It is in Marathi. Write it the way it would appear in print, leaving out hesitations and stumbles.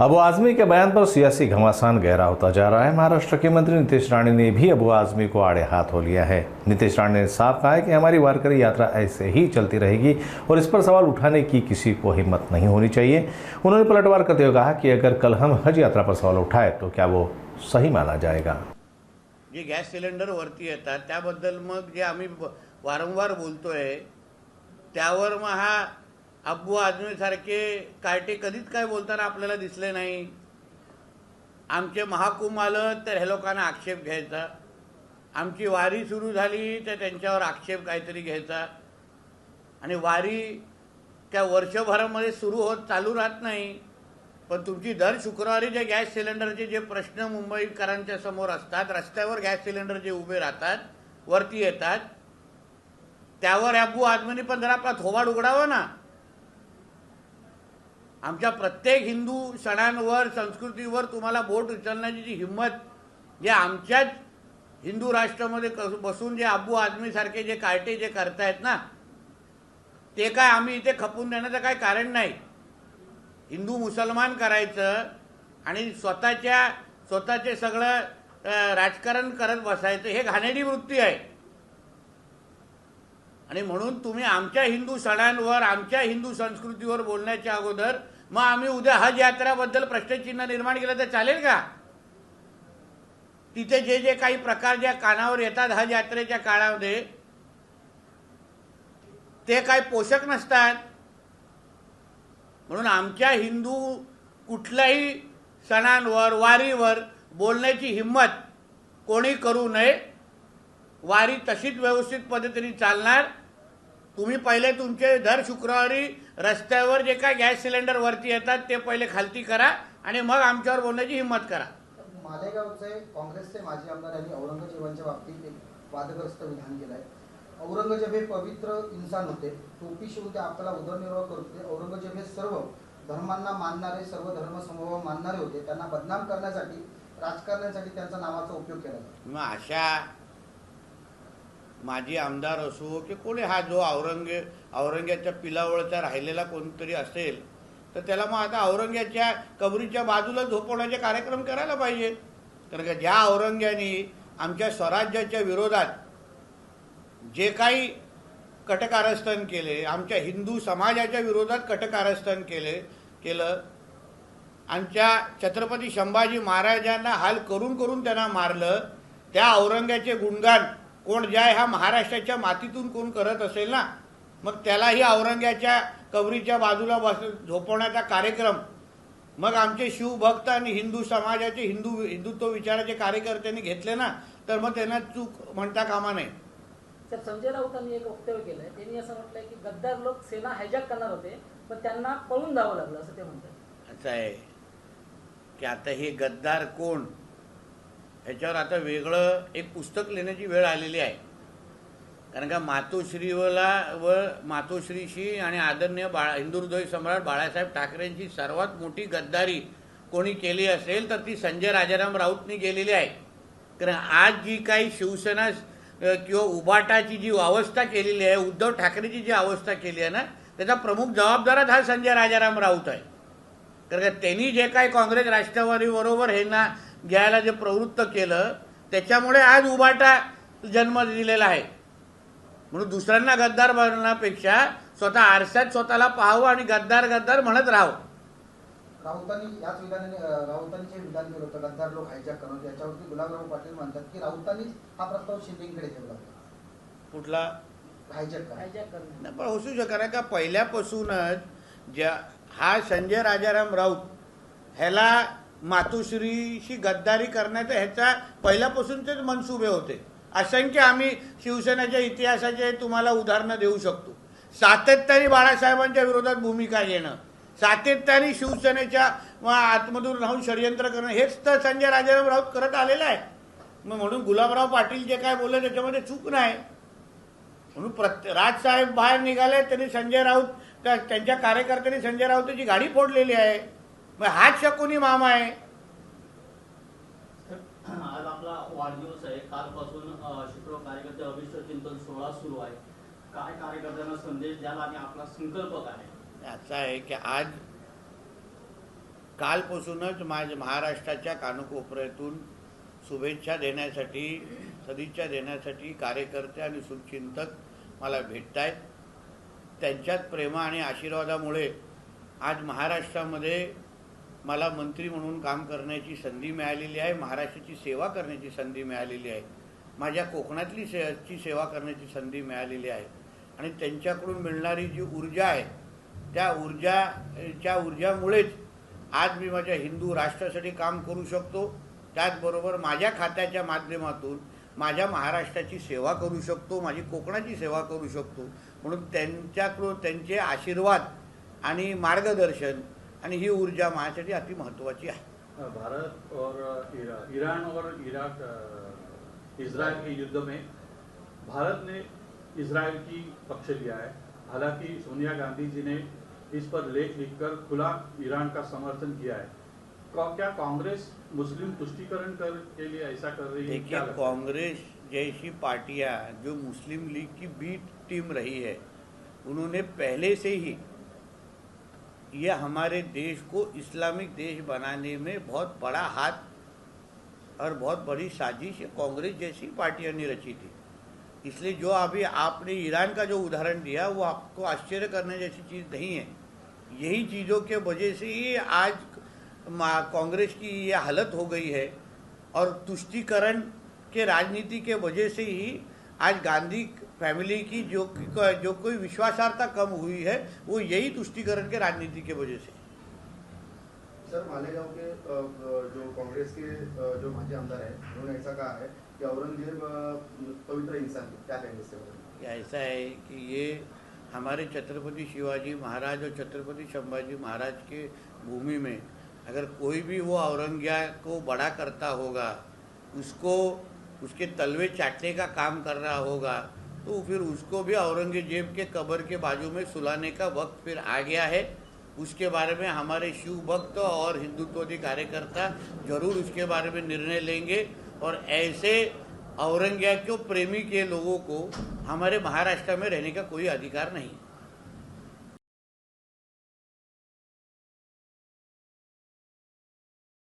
अबू आजमी के बयान पर सियासी घमासान गहरा होता जा रहा है। महाराष्ट्र के मंत्री नीतीश राणे ने भी अबू आजमी को आड़े हाथ हो लिया है। नीतीश राणे ने साफ कहा है कि हमारी वारकरी यात्रा ऐसे ही चलती रहेगी और इस पर सवाल उठाने की किसी को हिम्मत नहीं होनी चाहिए। उन्होंने पलटवार करते हुए कहा कि अगर कल हम हज यात्रा पर सवाल उठाए तो क्या वो सही माना जाएगा। जे गॅस सिलेंडर वरती येतात त्याबद्दल मग जे आम्ही वारंवार बोलतोय त्यावर मग हा अब्बू आझमी सारखे कार्टे कधीच काय बोलताना आपल्याला दिसले नाही। आमचे महाकुंभ आलं तर हे लोकांना आक्षेप घ्यायचा, आमची वारी सुरू झाली तर त्यांच्यावर आक्षेप काहीतरी घ्यायचा आणि वारी त्या वर्षभरामध्ये सुरू होत चालू राहत नाही। पण तुमची दर शुक्रवारी जे गॅस सिलेंडरचे जे प्रश्न मुंबईकरांच्या समोर असतात, रस्त्यावर गॅस सिलेंडर जे उभे राहतात वरती येतात, त्यावर अब्बू आझमींनी पण जरा आपला थोबाड उघडावा ना। आमच्या प्रत्येक हिंदू सणांवर संस्कृतीवर तुम्हाला बोट उचलण्याची जी हिम्मत जे आमच्याच हिंदू राष्ट्रामध्ये बसून जे अब्बू आझमी सारखे जे कार्टे जे करतायत ना, ते काय आम्ही इथे खपून देण्याचं काय कारण नाही। हिंदू मुसलमान करायचं आणि स्वतःचे सगळं राजकारण करत बसायचं हे घाणेरडी वृत्ती आहे। आणि म्हणून तुम्ही आमच्या हिंदू सणांवर आमच्या हिंदू संस्कृतीवर बोलण्याच्या अगोदर मग आम्ही उद्या हज यात्रेबद्दल प्रश्नचिन्ह निर्माण केलं तर चालेल का? तिथे जे जे काही प्रकार ज्या कानावर येतात हज यात्रेच्या काळामध्ये ते काय पोषक नसतात। म्हणून आमच्या हिंदू कुठल्याही सणांवर वारीवर बोलण्याची हिम्मत कोणी करू नये। वारी तशीच व्यवस्थित पद्धतीने चालणार। तुम्ही पहिले तुमचे दर शुक्रवारी रस्त्यावर जे काय गॅस सिलेंडर वरती येतात ते पहिले खालती करा आणि मग आमच्यावर बोलण्याची हिम्मत करा। मालेगावचे काँग्रेसचे माजी आमदार यांनी औरंगजेबांच्या बाबतीत एक वादग्रस्त विधान केलं आहे। औरंगजेब हे पवित्र इंसान होते, टोपी शिवून ते आपल्याला उदरनिर्वाह करत होते। औरंगजेब हे सर्व धर्मांना मानणारे, सर्व धर्म समभाव मानणारे होते। त्यांना बदनाम करण्यासाठी राजकारणासाठी त्यांचा नावाचा उपयोग केला जातो। मग अशा माजी आमदार असो की कोणी हा जो औरंग्याच्या पिलावळचा राहिलेला कोणतरी असेल तर त्याला मग आता औरंग्याच्या कबरीच्या बाजूला झोपवण्याचे कार्यक्रम करायला पाहिजे। कारण का ज्या औरंग्याने आमच्या स्वराज्याच्या विरोधात जे काही कटकारस्थान केले, आमच्या हिंदू समाजाच्या विरोधात कटकारस्थान केलं, आमच्या छत्रपती संभाजी महाराजांना हाल करून करून त्यांना मारलं, त्या औरंग्याचे गुणगान कोण ज्या ह्या महाराष्ट्राच्या मातीतून कोण करत असेल ना, मग त्यालाही औरंग्याच्या कबरीच्या बाजूला झोपवण्याचा कार्यक्रम मग आमचे शिवभक्त आणि हिंदू समाजाचे हिंदुत्व विचाराचे कार्यकर्त्यांनी घेतले ना, तर मग त्यांना चूक म्हणता कामा नये। सर, संजय राऊतांनी एक वक्तव्य केलंय, त्यांनी असं म्हटलंय की गद्दार लोक सेना हायजॅक करणार होते पण त्यांना पळून जावं लागलं असं ते म्हणतात। असं आहे की आता हे गद्दार कोण ह्याच्यावर आता वेगळं एक पुस्तक लिहिण्याची वेळ आलेली आहे। कारण का मातोश्रीशी आणि आदरणीय हिंदू हृदय सम्राट बाळासाहेब ठाकरेंची सर्वात मोठी गद्दारी कोणी केली असेल तर ती संजय राजाराम राऊतनी केलेली आहे। कारण आज जी काही शिवसेना किंवा उभाटाची जी अवस्था केलेली आहे, उद्धव ठाकरेची जी अवस्था केली आहे ना, त्याचा प्रमुख जबाबदारच हा संजय राजाराम राऊत आहे। कारण त्यांनी जे काही काँग्रेस राष्ट्रवादी बरोबर ह्यांना घ्यायला जे प्रवृत्त केलं त्याच्यामुळे आज उभाटा जन्म दिलेला आहे। म्हणून दुसऱ्यांना गद्दार बनण्यापेक्षा स्वतः आरशात स्वतःला पाहावं आणि गद्दार गद्दार म्हणत राहावं। राऊतांनी जे विधान केलं होतं गद्दार लोक हायजॅक करणं, याच्यावरती गुलाबराव पाटील म्हणतात की राऊतांनीच हा प्रस्ताव शिंदेकडे ठेवला होता। कुठला हायजॅक करणं नाही, पण असू शकणार का पहिल्यापासूनच हा संजय राजाराम राऊत ह्याला मातोश्रीशी गद्दारी करण्याचा ह्याचा पहिल्यापासूनचेच मनसुबे होते। असंख्य आम्ही शिवसेनेच्या इतिहासाचे तुम्हाला उदाहरणं देऊ शकतो। सातत्याने बाळासाहेबांच्या विरोधात भूमिका घेणं, सातत्याने शिवसेनेच्या आतमधून राहून षडयंत्र करणं, हेच तर संजय राजाराम राऊत करत आलेला आहे। म्हणून गुलाबराव पाटील जे काय बोलले त्याच्यामध्ये चूक नाही। म्हणून राजसाहेब बाहेर निघाले त्यांनी संजय राऊत त्यांच्या कार्यकर्त्यांनी संजय राऊतांची गाडी फोडलेली आहे। मग हाच शकुनी मामा आहे। आज आपला वाढदिवस आहे, कालपासून शुक्र कार्यकर्ते अभिष्ट चिंतन सोहळा सुरू आहे। काय कार्यकर्त्यांना संदेश द्याल आणि आपला संकल्प काय आहे? असा आहे की आज कालपासूनच माझ्या महाराष्ट्राच्या कानकोपऱ्यातून शुभेच्छा देण्यासाठी, सदिच्छा देण्यासाठी कार्यकर्ते आणि शुभचिंतक मला भेटत आहेत. त्यांच्याच प्रेम आणि आशीर्वादामुळे आज महाराष्ट्रामध्ये मला मंत्री म्हणून काम करण्याची संधी मिळालेली आहे. महाराष्ट्राची सेवा करण्याची संधी मिळालेली आहे. माझ्या कोकणातली ची सेवा करण्याची संधी मिळालेली आहे. आणि त्यांच्याकडून मिळणारी जी ऊर्जा आहे त्या ऊर्जामुळेच आज मी माझ्या हिंदू राष्ट्रासाठी काम करू शकतो. त्याचबरोबर माझ्या खात्याच्या माध्यमातून माझ्या महाराष्ट्राची सेवा करू शकतो, माझी कोकणाची सेवा करू शकतो. म्हणून त्यांच्याकडून त्यांचे आशीर्वाद आणि मार्गदर्शन आणि ही ऊर्जा माझ्यासाठी अति महत्त्वाची आहे. भारत और ईरान और इराक इजराइल के युद्ध में भारत ने इजराइल की पक्ष लिया है. हालांकि सोनिया गांधी जी ने इस पर लेख लिखकर खुला ईरान का समर्थन किया है. क्या कांग्रेस मुस्लिम तुष्टीकरण के लिए ऐसा कर रही है? देखिए, कांग्रेस जैसी पार्टियां जो मुस्लिम लीग की बी टीम रही है, उन्होंने पहले से ही ये हमारे देश को इस्लामिक देश बनाने में बहुत बड़ा हाथ और बहुत बड़ी साजिश कांग्रेस जैसी पार्टियों ने रची थी. इसलिए जो अभी आपने ईरान का जो उदाहरण दिया वो आपको आश्चर्य करने जैसी चीज़ नहीं है. यही चीज़ों के वजह से ही आज कांग्रेस की ये हालत हो गई है. और तुष्टीकरण के राजनीति के वजह से ही आज गांधी फैमिली की जो कोई विश्वासार्हता कम हुई है वो यही तुष्टीकरण के राजनीति के वजह से. सर, मालेगांव के जो कांग्रेस के जो माजी आमदार हैं उन्होंने ऐसा कहा है कि औरंगजेब पवित्र इंसान है. क्या कहेंगे इसके बारे में? ऐसा है कि ये हमारे छत्रपति शिवाजी महाराज और छत्रपति संभाजी महाराज के भूमि में अगर कोई भी वो औरंगजेब को बड़ा करता होगा, उसको उसके तलवे चाटने का काम कर रहा होगा, तो फिर उसको भी औरंगजेब के कब्र के बाजू में सुलाने का वक्त फिर आ गया है. उसके बारे में हमारे शिव भक्त और हिंदुत्ववादी कार्यकर्ता जरूर उसके बारे में निर्णय लेंगे. और ऐसे औरंगजेब के प्रेमी के लोगों को हमारे महाराष्ट्र में रहने का कोई अधिकार नहीं.